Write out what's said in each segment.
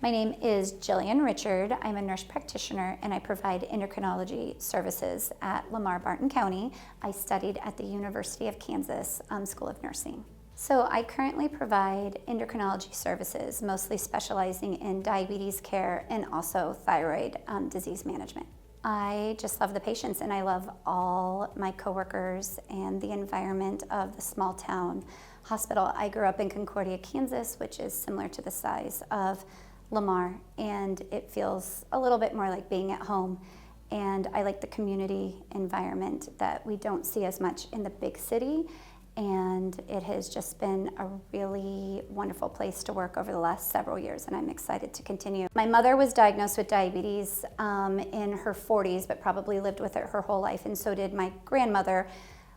My name is Jillian Richard. I'm a nurse practitioner and I provide endocrinology services at Lamar-Barton County. I studied at the University of Kansas School of Nursing. So I currently provide endocrinology services, mostly specializing in diabetes care and also thyroid disease management. I just love the patients and I love all my coworkers and the environment of the small town hospital. I grew up in Concordia, Kansas, which is similar to the size of Lamar, and it feels a little bit more like being at home. And I like the community environment that we don't see as much in the big city, and it has just been a really wonderful place to work over the last several years, and I'm excited to continue. My mother was diagnosed with diabetes in her 40s, but probably lived with it her whole life, and so did my grandmother.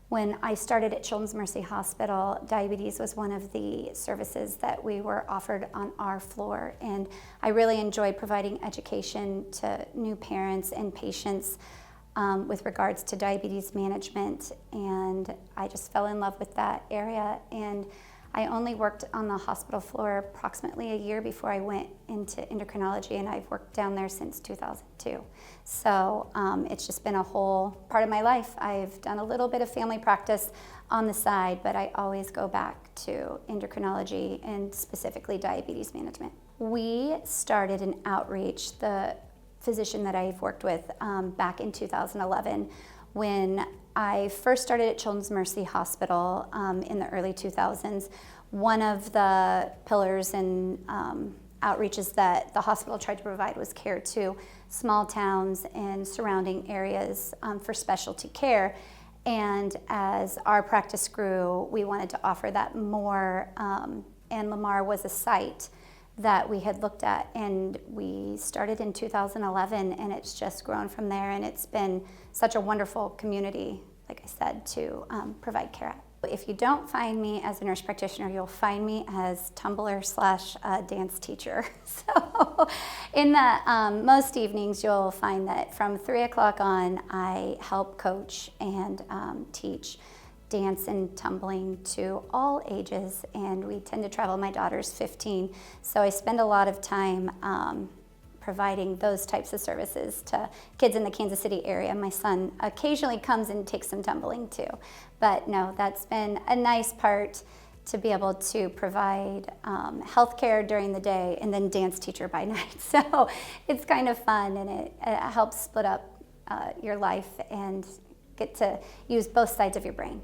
When I started at Children's Mercy Hospital, diabetes was one of the services that we were offered on our floor, and I really enjoyed providing education to new parents and patients with regards to diabetes management, and I just fell in love with that area. And I only worked on the hospital floor approximately a year before I went into endocrinology, and I've worked down there since 2002. So it's just been a whole part of my life. I've done a little bit of family practice on the side, but I always go back to endocrinology and specifically diabetes management. We started an outreach, the physician that I've worked with back in 2011, when I first started at Children's Mercy Hospital in the early 2000s. One of the pillars and outreaches that the hospital tried to provide was care to small towns and surrounding areas for specialty care. And as our practice grew, we wanted to offer that more, and Lamar was a site that we had looked at, and we started in 2011, and it's just grown from there, and it's been such a wonderful community, like I said, to provide care at. If you don't find me as a nurse practitioner, you'll find me as tumbler / dance teacher. So in the most evenings, you'll find that from 3 o'clock on, I help coach and teach dance and tumbling to all ages, and we tend to travel. My daughter's 15, so I spend a lot of time providing those types of services to kids in the Kansas City area. My son occasionally comes and takes some tumbling too, but no, that's been a nice part to be able to provide healthcare during the day and then dance teacher by night. So it's kind of fun, and it helps split up your life and get to use both sides of your brain.